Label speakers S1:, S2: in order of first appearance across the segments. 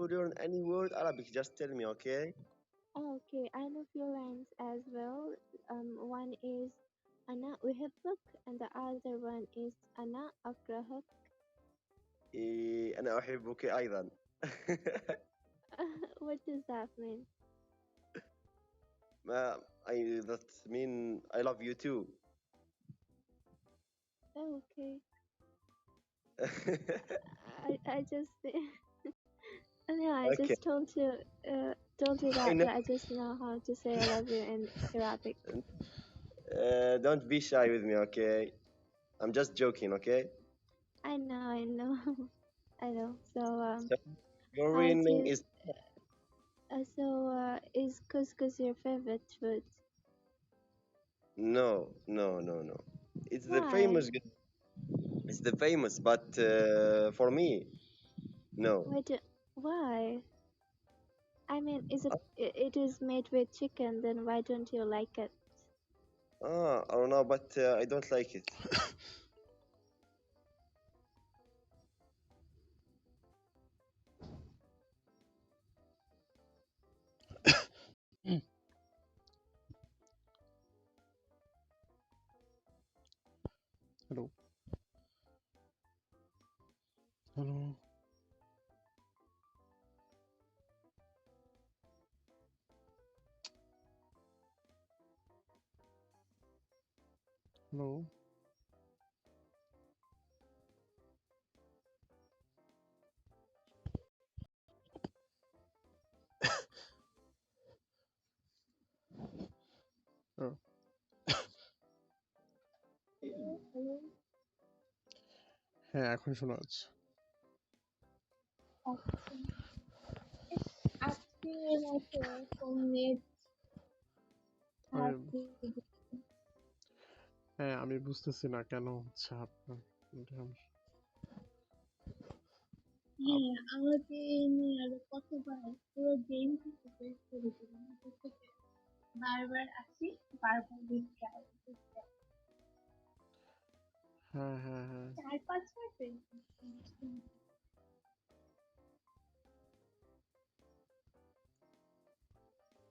S1: to learn any word Arabic, just tell me, okay?
S2: Oh, okay, I know few lines as well. One is أنا أحبك and the other one is أنا أكرهك.
S1: أنا أحبك أيضا.
S2: What does that mean?
S1: That mean I love you too.
S2: Oh, okay. I just no, I
S1: Okay,
S2: just told you
S1: I
S2: that
S1: know.
S2: I just know how to say I love you in Arabic.
S1: Don't be shy with me, okay? I'm just joking, okay?
S2: I know, I know. So
S1: So your
S2: how
S1: real
S2: do
S1: name
S2: you,
S1: is
S2: is couscous your favorite food?
S1: no, no, no, no. It's the
S2: Why?
S1: famous. It's the famous, but for me, no.
S2: Why do, why? I mean, it is made with chicken, then why don't you like it?
S1: I don't know, but I don't like it.
S3: Hello, hello, hello. Oh, হ্যাঁ এখন শোনা যাচ্ছে।
S4: আচ্ছা। ইস! আজকের মতো phone net
S3: আমি
S4: থাকলে
S3: হ্যাঁ আমি বুঝতেছি না কেন হচ্ছে আপনার এটা সমস্যা।
S4: হ্যাঁ, আমাকে নিয়ে আরো কতবার পুরো গেম থেকে বের করে দিল। ভিতর থেকে বারবার আসি, বারবার রিট্রাই, রিট্রাই।
S3: হ্যাঁ হ্যাঁ হ্যাঁ
S4: ৪-৫ বার বের করছি।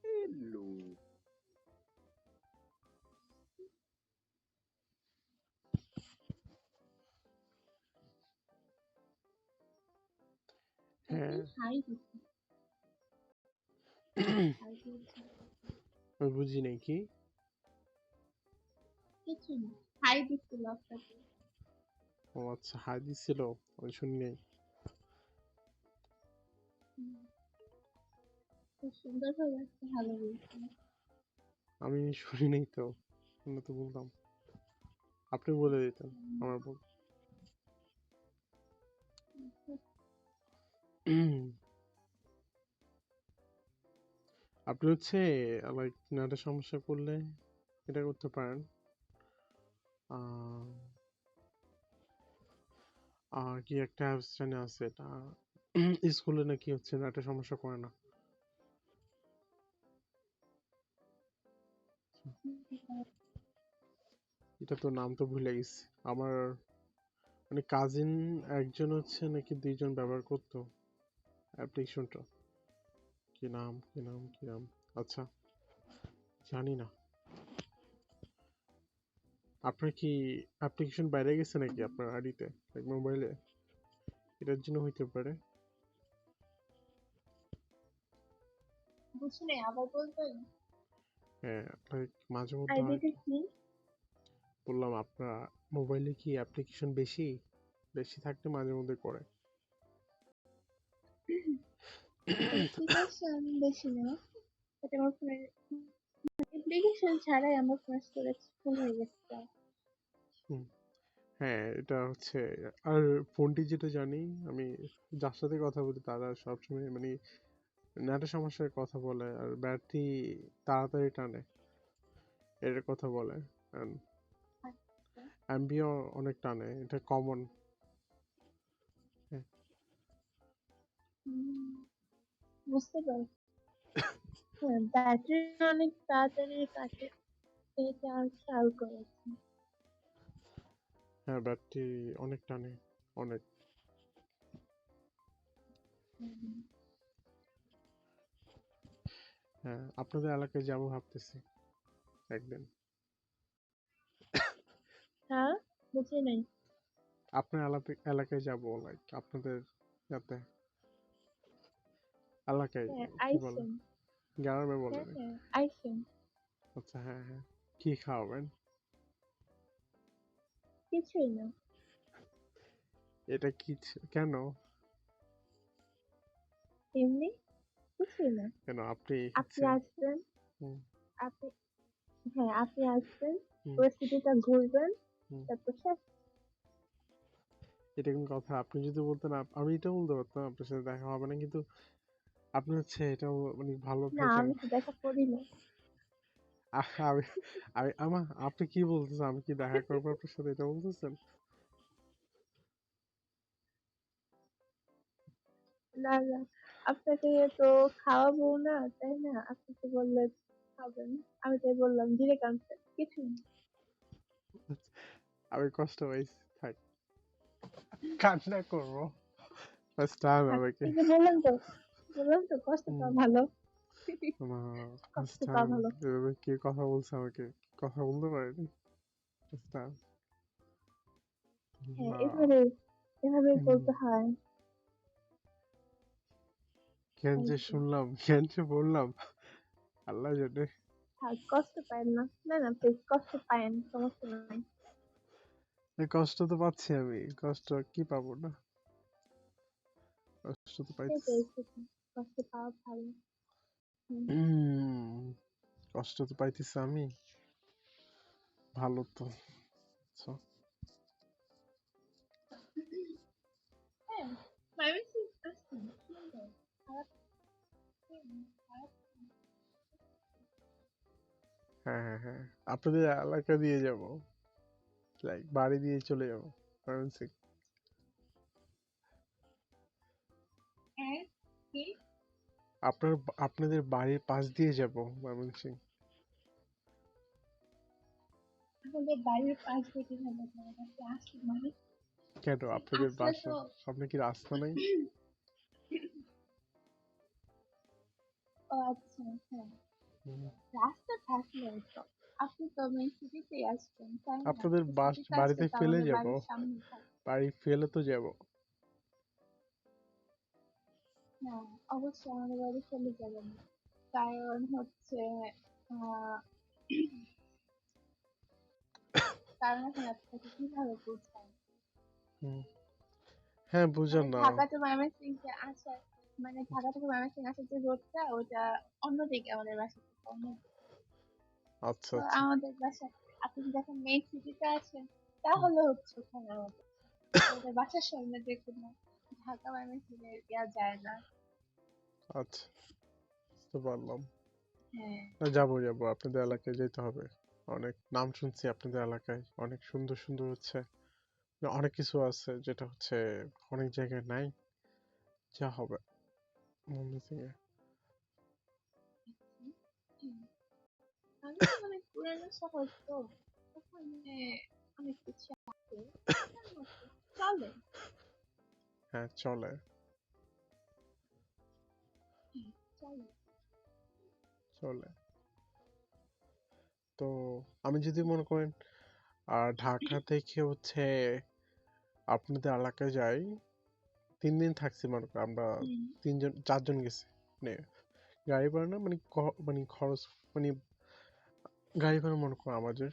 S1: Hello.
S3: হ্যাঁ
S4: এখন হাই দিছি, হাই দিয়েছি।
S3: আমি বুঝি নাই কি।
S4: কিছু না, হাই দিছি লকটাতে।
S3: ও আচ্ছা হাই দিছিল, আমি শুনি নাই।
S4: হুম, খুব সুন্দরভাবে একটা হ্যালো বলছি।
S3: আমি শুনি নাই তো, আমি তো বলতাম আপনি বলে দিতেন আমার বল। আপনি হচ্ছে লাইক নেটের সমস্যা করলে এটা করতে পারেন। আহ, কি একটা অ্যাপস জানি আছে এটা স্কুলে নাকি হচ্ছে নেটের সমস্যা করে না। এটা তো নাম তো ভুলে গেছি আমার, মানে কাজিন একজন হচ্ছে নাকি ২ জন ব্যবহার করতো অ্যাপ্লিকেশনটা। কি নাম কি নাম কি নাম, আচ্ছা জানি না। আপনার কি অ্যাপ্লিকেশন বাইরে গেছে নাকি আপনার আইডিতে লাইক মোবাইলে? এটার জন্য হইতে পারে।
S4: বুঝি নাই, আবার বলবেন?
S3: হ্যাঁ লাইক মাঝে মধ্যে হয়
S4: আইডিটা
S3: কি,
S4: কি?
S3: বললাম আপনার মোবাইলে কি অ্যাপ্লিকেশন বেশি বেশি থাকলে মাঝে মধ্যে করে।
S4: অ্যাপ্লিকেশন বেশি না, বাট আমার ফোনের অ্যাপ্লিকেশন ছাড়াই আমার ফোনের স্টোরেজ ফুল হয়ে গেছে প্রায়।
S3: হুম, হ্যাঁ এটা হচ্ছে। আর ফোনটি যেটা জানি আমি, যার সাথে কথা বলি তারা সবসময় মানে নেটের সমস্যার কথা বলে আর ব্যাটারি তাড়াতাড়ি টানে এর কথা বলে।
S4: আচ্ছা,
S3: এমবিও অনেক টানে, এটা কমন।
S4: হুম, বুঝতে পারছি। হ্যাঁ, ব্যাটারি অনেক তাড়াতাড়ি কাটে, এটা আমি খেয়াল করেছি।
S3: হ্যাঁ ব্যাটারি অনেক টানে, অনেক।
S4: হুম,
S3: হ্যাঁ, আপনাদের এলাকায় যাবো ভাবতেছি একদিন।
S4: হ্যাঁ, বুঝি নাই।
S3: আপনার এলাকায় যাবো, লাইক আপনাদের যাতে এলাকায়,
S4: হ্যাঁ,
S3: কি বলে,
S4: আইসেন।
S3: গ্রামে বলে
S4: হ্যাঁ
S3: না।
S4: হ্যাঁ, আইসেন।
S3: আচ্ছা, হ্যাঁ হ্যাঁ, কি খাওয়াবেন?
S4: কিছুই না,
S3: এটা কি কেন?
S4: এমনি কিছুই না।
S3: কেন আপনি
S4: আপনি
S3: হচ্ছে
S4: আসবেন,
S3: হুম,
S4: আপনি হ্যাঁ আপনি আসবেন,
S3: হুম,
S4: পুরো সিটিটা ঘুরবেন,
S3: হুম।
S4: তারপর শেষ।
S3: এটা কোন কথা? আপনি যদি বলতেন আমি এটা বলতে পারতাম আপনার সাথে দেখা হবে না, কিন্তু আপনি হচ্ছে এটাও মানে ভালো
S4: না,
S3: থাকেন।
S4: আমি তো দেখা করি না।
S3: আমি আপনি কি বলতেছেন? আমি কি দেখা করবো আপনার সাথে, এটা বলতেছেন?
S4: না না, আপনাকে তো খাওয়াবো না, তাই না? আপনি তো বললেন খাবেন, আমি তাই বললাম ডিরেক্ট আনসার কিছুই না।
S3: আমি কষ্ট পাইছি, থাক, কান্না করবো, ফার্স্ট টাইম
S4: থাক,
S3: আমাকে।
S4: এই যে বললাম তো কষ্ট
S3: হুম,
S4: পাওয়া ভালো।
S3: ফার্স্ট
S4: কষ্ট পাওয়া
S3: টাইম
S4: ভালো।
S3: এভাবে কি কথা বলছে আমাকে, কথা বলতে পারিনি ফার্স্ট টাইম।
S4: হ্যাঁ,
S3: না,
S4: এভাবেই
S3: হুম,
S4: বলতে হয়।
S3: কেন
S4: এই
S3: যে
S4: তো।
S3: শুনলাম, কেন যে বললাম, আল্লাহ জানে।
S4: থাক, কষ্ট পায়েন না, না না প্লিজ, কষ্ট পায়েন, সমস্যা নাই।
S3: কষ্ট তো পাচ্ছি আমি, কষ্ট কি পাবো না, কষ্ট তো পাইতেছি।
S4: সেটাই সেটাই, কষ্ট পাওয়া ভালো। হুম।
S3: উম, কষ্ট তো পাইতেছি আমি, ভালো তো। আচ্ছা,
S4: হ্যাঁ, প্রাইভেসি আছে, সুন্দর, খারাপ খারাপ।
S3: হ্যাঁ হ্যাঁ হ্যাঁ, আপনাদের এলাকা দিয়ে যাব, লাইক বাড়ি দিয়ে চলে যাবো ময়মনসিং।
S4: হ্যাঁ, কি?
S3: আপনাদের বাড়ির পাশ দিয়ে যাব ময়মনসিং।
S4: আমাদের বাড়ির পাশ দিয়ে কিভাবে যাবেন? আপনি আসলে মানে
S3: কেন আপনাদের
S4: আসলে তো
S3: বাসার সামনে কি রাস্তা নাই?
S4: ও আচ্ছা, হ্যাঁ,
S3: হুম।
S4: রাস্তা থাকলে তো আপনি তো মেন সিটিতেই আসবেন, তাই না?
S3: আপনাদের
S4: তো সিটিতে আসলে
S3: বাড়িতে
S4: তো
S3: ফেলে
S4: আমাদের
S3: যাব,
S4: বাড়ির সামনে থাকে।
S3: বাড়ি ফেলে তো যাব।
S4: না, অবশ্যই আমাদের বাড়ি চলে যাবেন না, কারণ হচ্ছে আহ কারণ এখন আপনাকে কিভাবে বুঝাই,
S3: হুম। হ্যাঁ, বুঝেন
S4: মানে
S3: না।
S4: ঢাকা টু ময়মনসিং যে আসার, মানে ঢাকা থেকে ময়মনসিং আসার যে রোডটা, ওটা অন্যদিকে আমাদের বাসা থেকে অন্যদিকে।
S3: আচ্ছা
S4: তো
S3: আচ্ছা।
S4: আমাদের বাসা, আপনি যখন মেইন সিটিতে আসেন
S3: হুম,
S4: তাহলে হচ্ছে ওখানে আমাদের, আমাদের বাসার সামনে যে কোনো ঢাকা ময়মনসিং এর ইয়া যায় না।
S3: আচ্ছা, বুঝতে পারলাম।
S4: হ্যাঁ।
S3: না, যাবো যাবো, আপনাদের এলাকায় যেতে হবে। অনেক নাম শুনছি আপনাদের এলাকায়, অনেক সুন্দর সুন্দর হচ্ছে, না, অনেক কিছু আছে যেটা হচ্ছে অনেক জায়গায় নাই, যা হবে ময়মনসিং এ।
S4: হুম। আমি তো অনেক পুরানো শহর তো, ওখানে অনেক কিছু আছে, দেখার মতো, চলে।
S3: হ্যাঁ, চলে।
S4: হ্যাঁ, চলে।
S3: চলে। তো আমি যদি মনে করেন ঢাকা থেকে হচ্ছে আপনাদের এলাকায় যাই, 3 দিন থাকছি মনে করেন আমরা,
S4: হুম।
S3: 4জন গেছি, মানে গাড়ি ভাড়া না, মানে মানে খরচ, মানে গাড়ি ভাড়া মনে করো আমাদের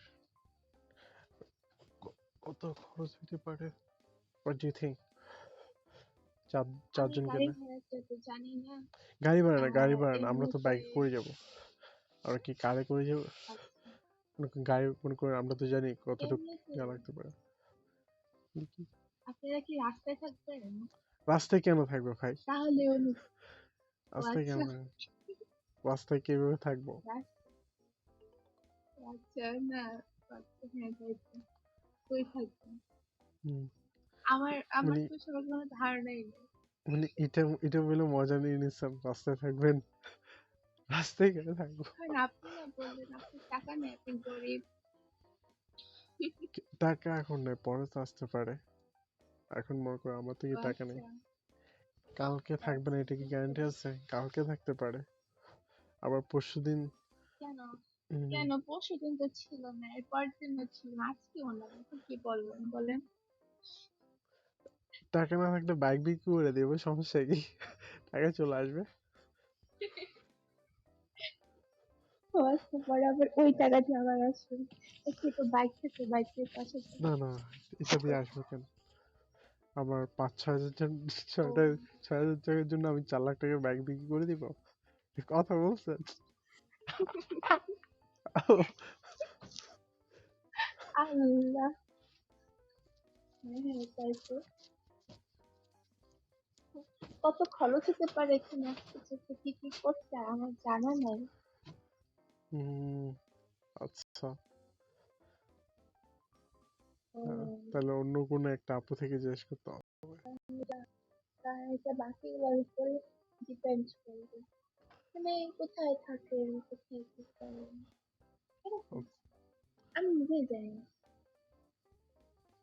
S3: কত খরচ হতে পারে, what do you think? চার
S4: আমি
S3: 4জন
S4: গাড়ি
S3: গেলে
S4: ভাড়াটা তো জানি না।
S3: গাড়ি ভাড়া না, আমরা তো
S4: এমনিতে
S3: বাইকে করে যাব, আমরা কি কারে করে যাব?
S4: আচ্ছা,
S3: মনে করেন গাড়ি, মনে করেন আমরা তো জানি কতটুকু
S4: এমনিতে
S3: যা লাগতে পারে। কি?
S4: আপনারা কি রাস্তায় থাকবেন?
S3: রাস্তায় কেন থাকবো ভাই?
S4: তাহলে ও
S3: রাস্তায় কেন
S4: আচ্ছা,
S3: থাকবো? রাস্তায় কিভাবে থাকবো?
S4: আচ্ছা, না, আচ্ছা, হ্যাঁ তাই তো, কই থাকবেন?
S3: হুম,
S4: আমার আমার
S3: মানে
S4: তো সবার কোনো ধারণাই নেই।
S3: মানে এটা এটা বলে মজা নিয়ে নিচ্ছেন, রাস্তায় থাকবেন? রাস্তায় কেন থাকবো?
S4: কারণ আপনি না বললেন আপনার টাকা নেই, আপনি গরিব।
S3: টাকা এখন নেই, পরে তো আসতে পারে, এখন মনে করো আমার থেকে
S4: ও
S3: টাকা নেই।
S4: আচ্ছা,
S3: কালকে থাকবে না,
S4: আচ্ছা,
S3: এটা কি
S4: বুঝতে
S3: গ্যারান্টি
S4: পারছি।
S3: আছে? কালকে থাকতে পারে। আবার পরশুদিন
S4: কেন
S3: উম,
S4: কেন পরশু দিন তো ছিল না, এর পরের দিনও ছিল না, আজকেও না, এখন কি বলবেন বলেন?
S3: টাকা না থাকলে বাইক বিক্রি করে দেবো, সমস্যা কি? টাকা চলে আসবে।
S4: তো আজকে পরে আবার ওই টাকা দিয়ে আবার আসবে, একটু তো বাইক থেকে বাইকের পাশে
S3: না না, এটা দিয়ে আসবে কেন? আমার 5-6 হাজার
S4: ও
S3: 6,000 টাকার জন্য আমি 4 লাখ টাকার বাইক বিক্রি করে দিব? কথা বলছেন?
S4: আল্লাহ, হ্যাঁ হ্যাঁ তাই তো। কত খরচ হতে পারে এখানে আসতে, কি কি করতে আমার জানা নাই।
S3: হুম, আচ্ছা।
S4: ও
S3: তাহলে অন্য কোনো একটা আপু থেকে জিজ্ঞেস করতে হবে।
S4: তাই এটা বাকিগুলোর উপরে ডিপেন্ড করবে, মানে কোথায় থাকেন, কোথায় কি করেন, এরকম আমি নিজেই জানি না।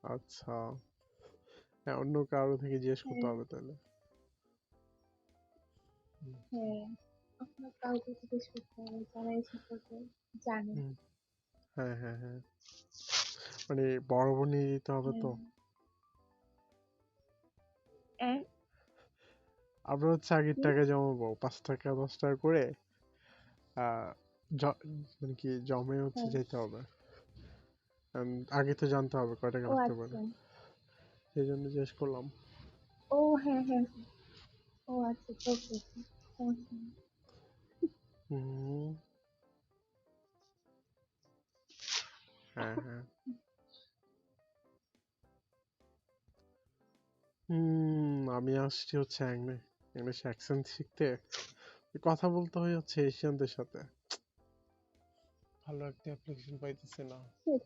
S3: আচ্ছা, হ্যাঁ, অন্য কারো থেকে জিজ্ঞেস করতে
S4: হ্যাঁ
S3: হবে তাহলে।
S4: হ্যাঁ, আপনার কাউকে জিজ্ঞেস করতে হবে যারা এই সম্পর্কে জানে।
S3: হুম, হ্যাঁ হ্যাঁ হ্যাঁ, মানে বরাবর নিয়ে দিতে হবে তো।
S4: হ্যাঁ এ-
S3: আমরা হচ্ছে আগের
S4: কি?
S3: টাকা জমাবো 5 টাকা 10 টাকা করে, আহ মানে কি জমে হচ্ছে
S4: হ্যাঁ।
S3: যেতে হবে। আগে তো জানতে হবে কয় টাকা
S4: ও
S3: লাগতে পারে,
S4: আচ্ছা।
S3: সেই জন্য জিজ্ঞেস করলাম।
S4: ও হ্যাঁ হ্যাঁ হ্যাঁ। ও আচ্ছা, ওকে ওকে, সমস্যা নেই।
S3: হুম, হ্যাঁ হ্যাঁ। আমি আসছি হচ্ছে ইংলিশ অ্যাকসেন্ট শিখতে। কথা বলতে হয় হচ্ছে এশিয়ানদের সাথে, ভালো একটা অ্যাপ্লিকেশন পাইতেছে না।
S4: ঠিক।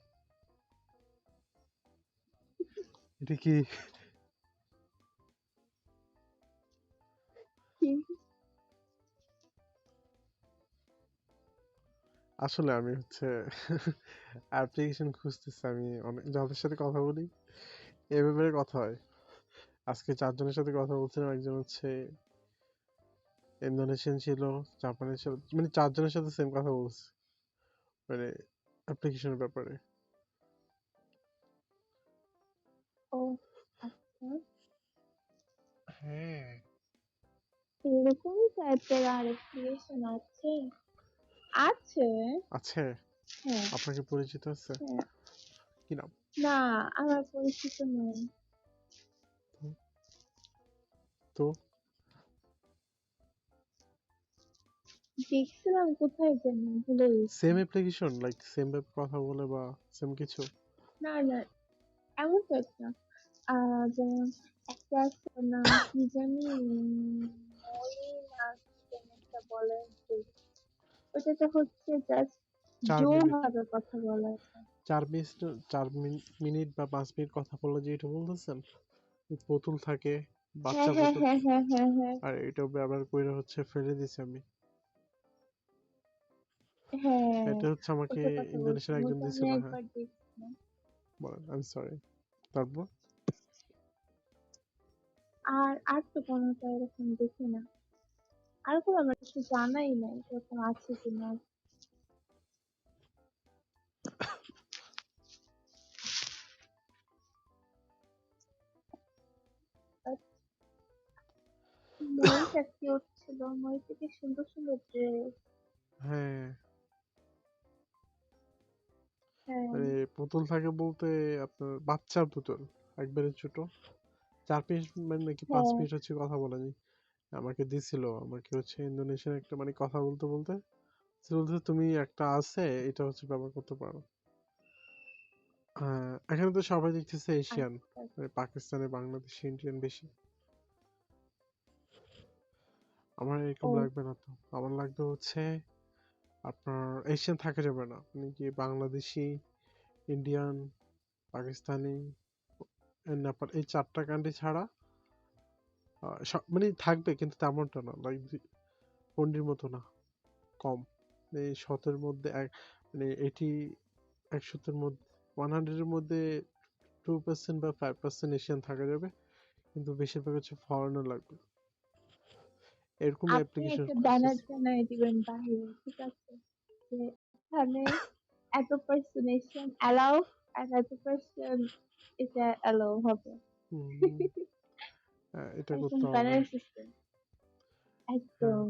S3: এটা কি?
S4: কি?
S3: আসলে আমি হচ্ছে অ্যাপ্লিকেশন খুঁজতেছি। আমি অনেক যাদের সাথে কথা বলি এ ব্যাপারে কথা হয়। আজকে 4 জনের সাথে কথা বলছিলাম, একজন হচ্ছে ইন্দোনেশিয়ান ছিল, জাপানের ছিল, মানে 4 জনের সাথে সেম কথা বলছি, মানে অ্যাপ্লিকেশনের ব্যাপারে।
S4: ও আচ্ছা,
S3: হ্যাঁ,
S4: এরকমই টাইপের আর ক্রিয়েশন আছে। আছে।
S3: আছে।
S4: হ্যাঁ
S3: আপনাকে পরিচিত আছে?
S4: হ্যাঁ।
S3: কি নাম?
S4: না, আমার পরিচিত নয়।
S3: তো তো
S4: দেখছিলাম কোথায় জানি, ভুলে গেছি।
S3: সেম অ্যাপ্লিকেশন, লাইক সেম ভাবে কথা বলে বা সেম কিছু?
S4: না না, এমন টাইপ না। যেমন একটা আছে, ওর নাম কি জানি, মলি না কি যেন একটা বলে যে, ওটাতে হচ্ছে জাস্ট
S3: 4 মিনিট,
S4: জোরভাবে কথা বলা যায়।
S3: 4 মিনিট, 4 মিনিট বা 5 মিনিট কথা বলে যে এটা বলতেছেন, পুতুল থাকে,
S4: হ্যাঁ
S3: বাচ্চা
S4: হ্যাঁ
S3: পুতুল।
S4: হ্যাঁ হ্যাঁ হ্যাঁ হ্যাঁ।
S3: আর এটা ব্যবহার করে হচ্ছে ফেলে দিছি আমি।
S4: হ্যাঁ
S3: এটা হচ্ছে আমাকে
S4: ওটার কথা বলছি,
S3: ইন্দোনেশিয়ার একজন
S4: ওটা আমি
S3: দিছিল। হ্যাঁ,
S4: একবার দেখছিলাম।
S3: বলেন, আমি সরি। তারপর
S4: আর আর তো কোনোটা এরকম দেখি না, আর কোনো আমার কিছু জানাই নাই এরকম আছে কিনা। মইটা কিউট ছিল, মইটা কি সুন্দর সুন্দর ড্রেস।
S3: হ্যাঁ,
S4: হ্যাঁ
S3: মানে পুতুল থাকে বলতে আপনার বাচ্চার পুতুল, একবারে ছোট। 4 পিস মানে নাকি পাঁচ
S4: হ্যাঁ।
S3: মিনিট হচ্ছে কথা বলা যায়। আমাকে দিছিল, আমাকে হচ্ছে ইন্দোনেশিয়ান একটা মানে কথা বলতে বলতে সে বলছে তুমি একটা আছে, এটা হচ্ছে ব্যবহার করতে পারো। এখানে তো সবাই দেখতেছে এশিয়ান,
S4: আচ্ছা
S3: মানে পাকিস্তানি, বাংলাদেশি, ইন্ডিয়ান বেশি। আমার এরকম
S4: ও
S3: লাগবে না তো, আমার লাগবে হচ্ছে আপনার এশিয়ান থাকা যাবে না, মানে কি বাংলাদেশি, ইন্ডিয়ান, পাকিস্তানি, নেপাল, এই 4টা কান্ট্রি ছাড়া মানে থাকবে, কিন্তু তেমনটা না, লাইক পন্ডির মতো না, কম। এই 100-এর মধ্যে মানে 100-এর মধ্যে 100-এর মধ্যে 2% বা 5% এশিয়ান থাকা যাবে, কিন্তু বেশিরভাগ হচ্ছে ফরেনার লাগবে। এরকম
S4: আপনি
S3: অ্যাপ্লিকেশন
S4: একটা ব্যানার
S3: খুঁজতেছি।
S4: টানায় দিবেন বাইরে, ঠিক আছে? যে এখানে এত পার্সোনেশন অ্যালাউ আর এত পার্সন এটা অ্যালাউ হবে।
S3: হুম, হ্যাঁ, এটা
S4: এরকম
S3: করতে হবে।
S4: ব্যানার সিস্টেম
S3: হ্যাঁ,
S4: একদম।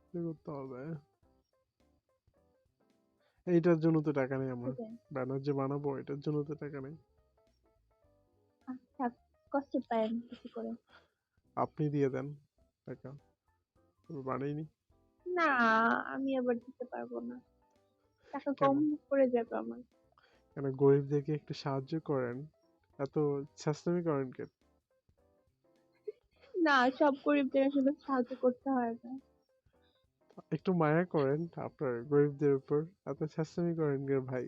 S3: এটা করতে হবে। এইটার জন্য তো টাকা নেই আমার।
S4: সেটাই।
S3: ব্যানার যে বানাবো এটার জন্য তো টাকা নেই।
S4: আচ্ছা, কষ্ট পায় কিছু করে।
S3: আপনি দিয়ে দেন টাকা, আমি বানাইনি।
S4: না, আমি আবার দিতে পারবো না, টাকা
S3: কেন?
S4: কম পড়ে যাবে আমার।
S3: কেন গরিবদেরকে একটু সাহায্য করেন, এত ছাস্তামি করেন কেন?
S4: না, সব গরিবদের আসলে সাহায্য করতে হয় না।
S3: একটু মায়া করেন আপনার গরিবদের উপর, এত ছাস্তামি করেন কেন ভাই?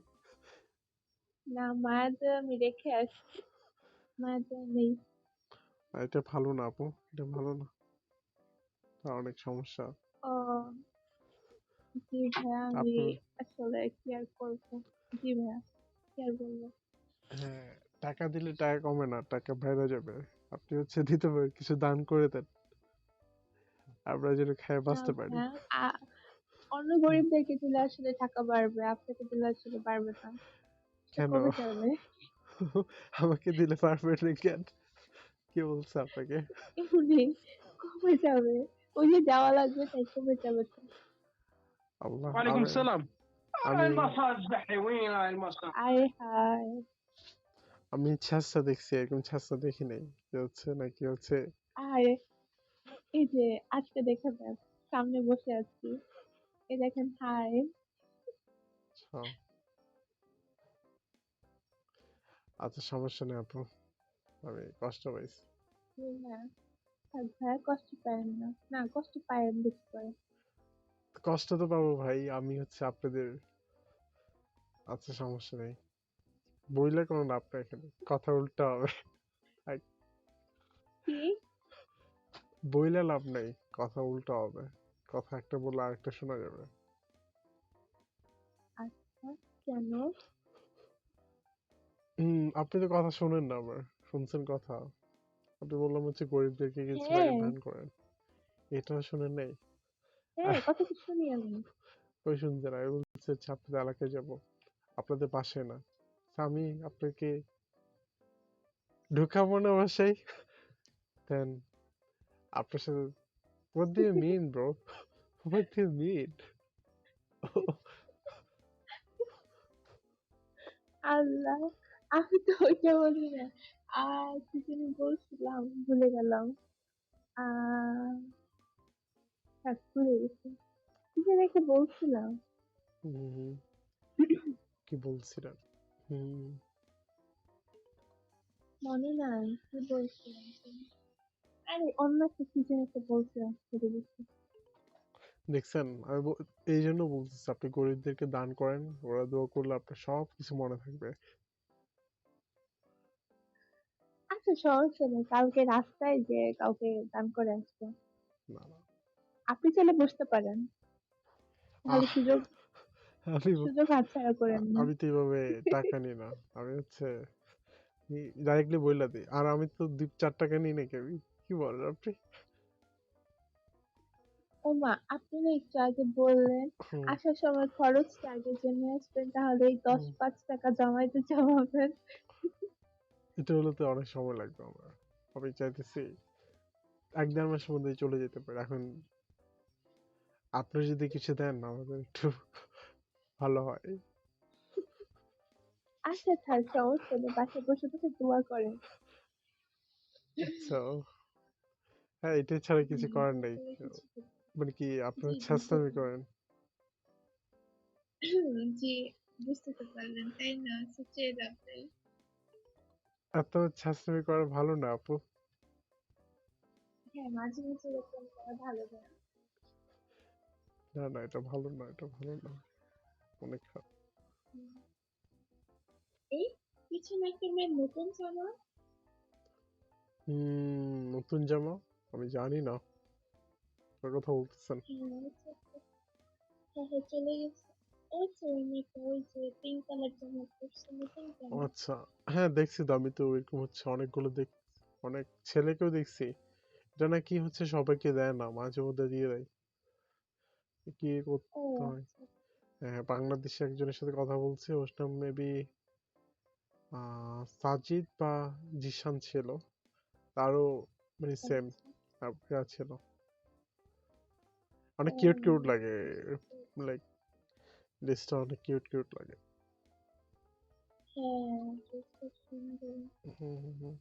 S4: না, মায়াতে আমি রেখে আসছি, মায়াতে নেই।
S3: এটা ভালো না আপু, এটা ভালো না, তা অনেক সমস্যা।
S4: ও জি ভাইয়া, আমি
S3: আপনার
S4: আসলে কি আর করবো। জি ভাইয়া, কি আর বলবো।
S3: হ্যাঁ, টাকা দিলে টাকা কমে না, টাকা বেড়ে যাবে। আপনি হচ্ছে দিতে পারেন, কিছু দান করে দেন, আমরা যেন খেয়ে
S4: না
S3: বাঁচতে পারি।
S4: ভাইয়া, অন্য
S3: হুম,
S4: গরিবদেরকে দিলে আসলে টাকা বাড়বে, আপনাকে দিলে আসলে বাড়বে না, সেটা
S3: কেন?
S4: কমে যাবে।
S3: আমাকে দিলে পারবেন না কেন? কে বলছে আপনাকে?
S4: এমনি কমে যাবে, ওই যে যাওয়া লাগবে তাই কমে যাবে তো।
S3: আল্লাহ,
S5: وعليكم
S3: আমি
S5: السلام.
S3: আমি
S5: المساج دحي وين هاي المساج؟
S4: আরে হায়,
S3: আমি ছাস্তা দেখছি, এরকম ছাস্তা দেখি নাই। কি হচ্ছে নাকি হচ্ছে?
S4: আরে এই যে আজকে দেখে দেন, সামনে বসে আছি, এই দেখেন, হাই।
S3: আচ্ছা, আচ্ছা, সমস্যা নেই আপু, আমি কষ্ট পাইছি।
S4: না থাক ভাইয়া, কষ্ট পায়েন না, না কষ্ট পায়েন বেশি করে।
S3: কষ্ট তো পাবো ভাই, আমি হচ্ছে আপনাদের। আচ্ছা, সমস্যা নেই, বইলে কোনো লাভ নাই, এখানে কথা উল্টা হবে। আই,
S4: কি?
S3: বইলে লাভ নাই, কথা উল্টা হবে। কথা একটা বললে আরেকটা শোনা যাবে।
S4: আচ্ছা, কেন?
S3: আপনি তো কথা শোনেন না আমার, শুনছেন কথা? আপনি বললাম হচ্ছে গরিবদেরকে কিছু টাকা
S4: হ্যাঁ,
S3: দান করেন, এটা শুনেন নাই?
S4: হ্যাঁ, কথা তো শুনি আমি।
S3: ওই শুনছেন, আমি বলছি হচ্ছে আপনাদের এলাকায় যাবো, আপনাদের পাশে না, তা আমি আপনাকে ঢুকাবো না বাসায়, দেন আপনার সাথে what do you mean bro, what do you mean?
S4: আল্লাহ, আমি তো ওইটা বলি না। কি জানি বলছিলাম, ভুলে গেলাম। আহ থাক, ভুলে গেছি। কি জানি একটা বলছিলাম।
S3: হুম, কি বলছিলেন? হুম,
S4: মনে নাই কি বলছিলাম যেন। আরে অন্য একটা কি জানি একটা বলছিলাম, ভুলে গেছি।
S3: দেখছেন, এই জন্য বলতেছি আপনি গরিবদেরকে দান করেন, ওরা দোয়া করলে আপনার সব কিছু মনে থাকবে।
S4: আচ্ছা, সমস্যা নেই, কালকে রাস্তায় যে কাউকে দান করে আসবো।
S3: না না,
S4: আপনি চাইলে বসতে পারেন, তাহলে
S3: আহ
S4: সুযোগ
S3: আমি
S4: সুযোগ হাতছাড়া করেন না।
S3: আমি তো এইভাবে টাকা নিই না, আমি হচ্ছে ডাইরেক্টলি বইলা দিই, আর আমি তো 2-4 টাকা নিই নাকি, আমি কি বলেন আপনি?
S4: ওমা, আপনি না একটু আগে বললেন
S3: হুম,
S4: আসার সময় খরচটা আগে জেনে আসবেন, তাহলে এই দশ
S3: হুম,
S4: পাঁচ টাকা জমাইতে জমাবেন।
S3: এটা হলে তো অনেক সময় লাগবে আমার, আমি চাইতেছি 1-1.5 মাসের মধ্যেই চলে যেতে পারে। এখন আপনি যদি কিছু দেন আমাদের একটু ভালো হয়।
S4: আচ্ছা থাক, সমস্যা নেই, বাসায় বসে বসে দোয়া করেন।
S3: আচ্ছা, হ্যাঁ, এটা ছাড়া কিছু করার
S4: দোয়া
S3: নেই।
S4: করে কিছু করতে-
S3: মানে কি আপনার
S4: জি জি,
S3: ছাড়স্তামি
S4: সেটাই।
S3: করেন?
S4: জি, বুঝতে তো পারলেন তাই না, সুচের আপনি।
S3: এত ছাড়স্তামি করা ভালো না আপু।
S4: হ্যাঁ, মাঝে মাঝে এরকম করা ভালো না।
S3: না না, এটা ভালো না, এটা ভালো না, অনেক খারাপ।
S4: হুম। এই পিছনে একটা মেয়ের নতুন জামা।
S3: নতুন জামা? আমি জানি না কার কথা বলতেছেন।
S4: হ্যাঁ, হ্যাঁ, হ্যাঁ, চলে গেছে। ওই তো ওই মেয়েটা, ওই যে পিঙ্ক কালার জামা পরছে, নতুন
S3: ও
S4: জামা।
S3: আচ্ছা, হ্যাঁ দেখছি তো, আমি তো এরকম হচ্ছে অনেকগুলো অনেক ছেলেকেও দেখছি এটা নাকি হচ্ছে সবাইকে দেয় না, মাঝে মধ্যে দিয়ে দেয়। কি
S4: ও
S3: করতে হয়?
S4: আচ্ছা।
S3: হ্যাঁ, বাংলাদেশে একজনের সাথে কথা বলছি, ওর নাম মেবি সাজিদ বা জিশান ছিল। তারও মানে সেম ইয়া ছিল। অনেক কিউট কিউট লাগে, লাইক লিস্টটা অনেক কিউট কিউট লাগে।
S4: হ্যাঁ, খুব সুন্দর।
S3: হুম হুম হুম।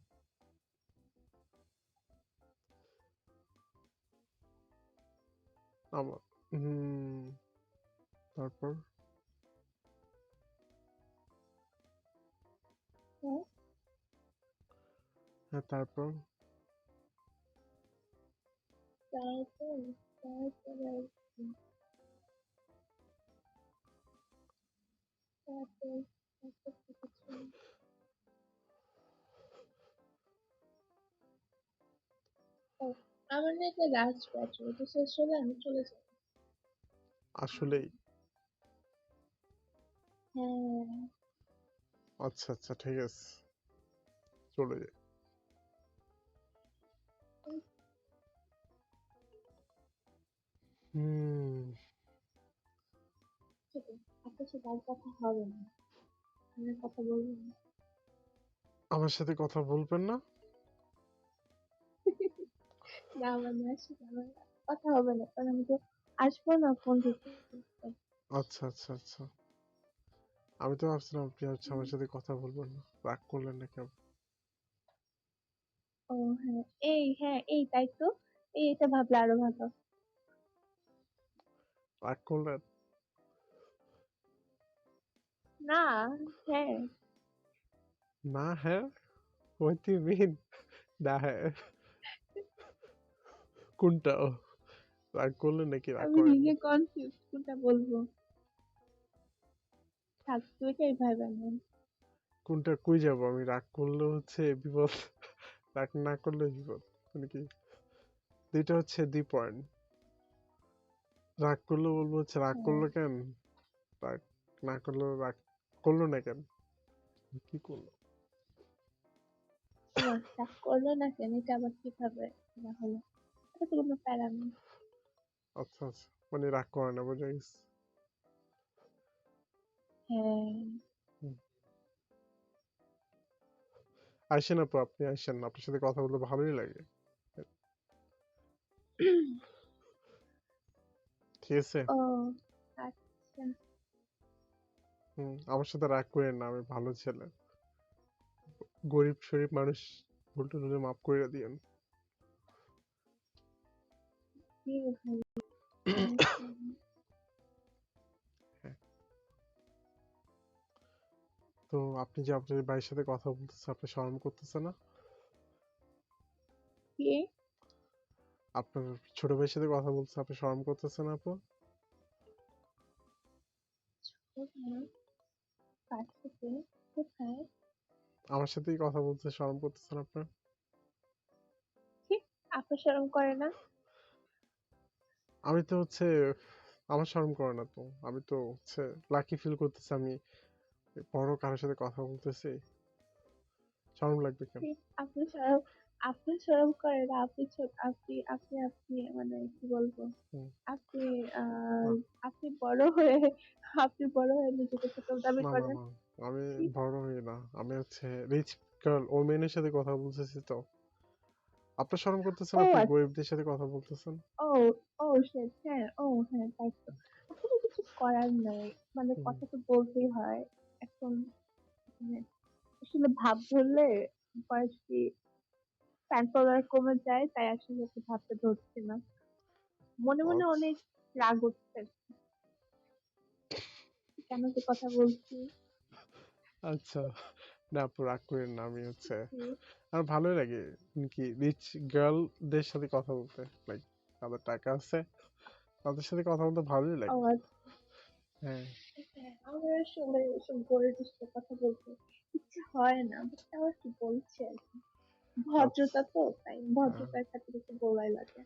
S3: আমার তারপর
S4: হ্যাঁ,
S3: হ্যাঁ তারপর
S4: তারপর তারপর আর কি? তারপর তারপর তো কিছু না। ও, আমার না একটা লাস্ট ব্যাচ, ওটা শেষ হলে আমি চলে যাব।
S3: আসলেই?
S4: হ্যাঁ,
S3: আচ্ছা আচ্ছা ঠিক আছে, চলে যাই। হুম।
S4: ঠিক আছে, আপনার সাথে আর কথা হবে না, আমি কথা বলবো না।
S3: আমার সাথে কথা বলবেন না?
S4: না, মানে আসলে আমার কথা হবে না, কারণ আমি তো আসবো না ফোন দিতে।
S3: আচ্ছা আচ্ছা আচ্ছা, আমি তো ভাবছিলাম আপনি হচ্ছে আমার সাথে কথা বলবেন না, রাগ করলেন না কেন?
S4: ও হ্যাঁ, এই তাই তো, এটা ভাবলে আরো ভালো।
S3: রাগ করলেন?
S4: না, হ্যাঁ,
S3: না হ্যাঁ, what do you mean? না হ্যাঁ কোনটা? রাগ করলেন নাকি রাগ
S4: আমি
S3: করেননি?
S4: নিজে কনফিউজ কোনটা বলবো। থাক, দুইটাই ভাইবা নেন।
S3: কোনটা কই যাব আমি? রাগ করলে হচ্ছে বিপদ, রাগ না করলে বিপদ, মানে কি দুইটা হচ্ছে 2 পয়েন্ট। রাগ করলে বলবো হচ্ছে রাগ
S4: হ্যাঁ,
S3: করলো কেন, রাগ না করলেও রাগ করলো না কেন, কি করলো?
S4: ও রাগ করলো না কেন, এটা আবার কিভাবে না হলো? এটা তো কোনো প্যারা নেই।
S3: আচ্ছা আচ্ছা, মানে রাগ করে না, বোঝা গেছে।
S4: হ্যাঁ।
S3: হুম। আইসেন আপু, আপনি আইসেন, আপনার সাথে কথা বলতে ভালোই লাগে। ঠিক আছে।
S4: ও আচ্ছা,
S3: আমার সাথে রাগ করেন না, আমি ভালো ছেলে। গরিব শরীফ মানুষ, ভুল টুল হলে মাফ করে দিয়েন।
S4: ঠিক আছে, সমস্যা নেই।
S3: হ্যাঁ, তো আপনি যে আপনার ভাইয়ের সাথে কথা বলতেছেন, আপনি শরম করতেছে না?
S4: কি?
S3: আপনার ছোট ভাইয়ের সাথে কথা বলতেছেন, আপনি শরম করতেছেন আপু?
S4: কোথায়? কার সাথে? কোথায়?
S3: আমার সাথেই কথা বলতে শরম করতেছেন আপনার?
S4: কি? আপনার শরম করে না?
S3: আমি তো হচ্ছে, আমার শরম করে না তো, আমি তো হচ্ছে লাকি ফিল করতেছি, আমি বড় কারোর সাথে কথা বলতেছি, শরম লাগবে কেন?
S4: কি? আপনার শরম, আপনার শরম করে না? আপনি আপনি মানে কি বলবো,
S3: হুম,
S4: আপনি আহ
S3: আহ,
S4: আপনি বড় হয়ে, আপনি বড় হয়ে নিজেকে ছোট দাবি
S3: না না
S4: করেন।
S3: না, আমি
S4: কি?
S3: বড় হই না, আমি হচ্ছে রিচ গার্ল ও মেনের সাথে কথা বলতেছি তো। আপনার শরম করতেছেন,
S4: ও
S3: আপনি
S4: আচ্ছা,
S3: গরিবদের সাথে কথা বলতেছেন।
S4: ও ও shit, হ্যাঁ, হ্যাঁ, তাই তো। আসলে কিছু করার নাই, মানে
S3: হুম,
S4: কথা তো বলতেই হয় এখন। মানে আসলে ভাব ধরলে বয়সী ফ্যান ফলোয়ার কমে যায়, তাই আসলে একটু ভাবতে ধরছি না। মনে মনে
S3: আচ্ছা
S4: অনেক রাগ উঠছে, কেন যে কথা বলছি।
S3: আচ্ছা, না আপু রাগ করেন না, আমি হচ্ছে
S4: হুম,
S3: আমার ভালোই লাগে কি রিচ গার্লদের সাথে কথা বলতে, লাইক তাদের টাকা আছে, তাদের সাথে কথা বলতে ভালোই
S4: ও
S3: লাগে।
S4: আচ্ছা,
S3: হ্যাঁ
S4: হ্যাঁ, আমার আসলে এসব গরিবের সাথে কথা বলতে ইচ্ছে হয় না, বাট আবার কি বলছে আর কি।
S3: আচ্ছা,
S4: ভদ্রতা তো, তাই
S3: হ্যাঁ
S4: ভদ্রতার সাথে কিছু বলাই লাগে।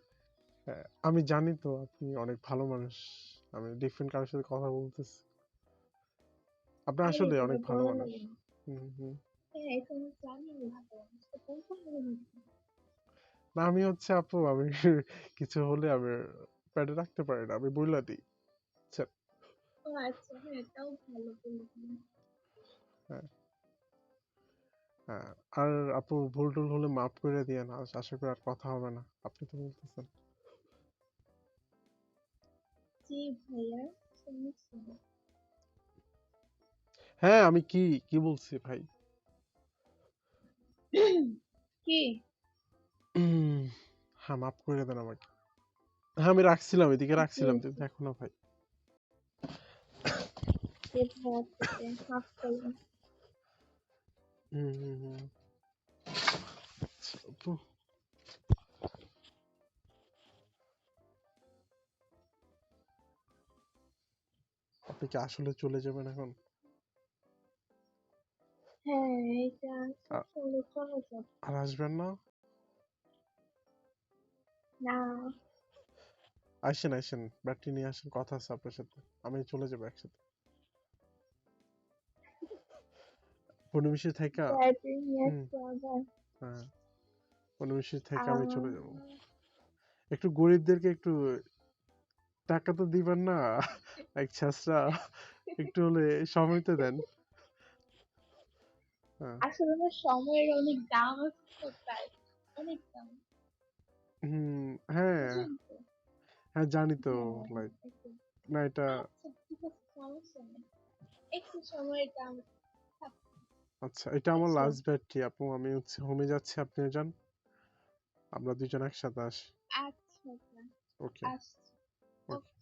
S3: হ্যাঁ, আমি জানি তো আপনি অনেক ভালো মানুষ, আমি ডিফারেন্ট কারোর সাথে কথা বলতেছি, আপনি
S4: আরে
S3: আসলে
S4: এগুলো
S3: অনেক ভালো
S4: বলা
S3: মানুষ।
S4: লাগে না।
S3: হুম হুম।
S4: হ্যাঁ, এটা আমি জানি, আমি ভালো মানুষ, তো বলতে হবে না।
S3: না আমি হচ্ছে আপু আমি কিছু হলে আমি প্যাডে রাখতে পারি না, আমি বইলা দিই। আচ্ছা,
S4: ও আচ্ছা, হ্যাঁ এটাও ভালো বলেছেন।
S3: হ্যাঁ হ্যাঁ। আর আপু ভুল টুল হলে মাফ করে দিয়ে না, আশা করি আর কথা হবে না, আপনি তো বলতেছেন।
S4: জি ভাইয়া, শুনেছি।
S3: হ্যাঁ আমি কি কি বলছি ভাই?
S4: কি?
S3: হ্যাঁ মাফ করে দেন আমাকে। হ্যাঁ আমি রাখছিলাম, এদিকে
S4: জি
S3: রাখছিলাম, তুমি
S4: জি,
S3: দেখো না ভাই।
S4: জি ভাইয়া, আপনাকে মাফ করবেন।
S3: হুম হুম হুম। আচ্ছা, আপু আপনি কি আসলে চলে যাবেন এখন?
S4: হ্যাঁ, এটা
S3: আ-
S4: আসলে চলে যাব
S3: আর আসবেন না?
S4: না।
S3: আসেন আসেন, ব্যাটারি নিয়ে আসেন, কথা আছে আপনার সাথে, আমি চলে যাবো একসাথে। পনেরো থাকা।
S4: ব্যাটারি নিয়ে
S3: হুম।
S4: আসতে আবার।
S3: হ্যাঁ পনেরো থেকে আমি চলে
S4: আহ,
S3: যাবো। একটু গরিবদেরকে একটু টাকা তো দিবেন না, এক ছেঁচড়া, একটু হলে সময় তো দেন। হ্যাঁ।
S4: আসলে না, সময়ের অনেক দাম আছে তো, তাই অনেক দাম,
S3: হুম। হ্যাঁ
S4: বুঝলেন তো।
S3: হ্যাঁ জানি তো।
S4: হ্যাঁ হ্যাঁ,
S3: লাইক
S4: একটু।
S3: না এটা।
S4: আচ্ছা ঠিক আছে, সমস্যা নেই, একটু সময়ের দাম থাক-
S3: আচ্ছা এটা আমার
S4: বুঝছেন।
S3: লাস্ট ব্যাটারি আপু, আমি হচ্ছে হোমে যাচ্ছি, আপনিও যান, আমরা দুজন একসাথে আসি।
S4: আচ্ছা আচ্ছা,
S3: ওকে
S4: আসছি।
S3: ওকে।
S4: ওকে।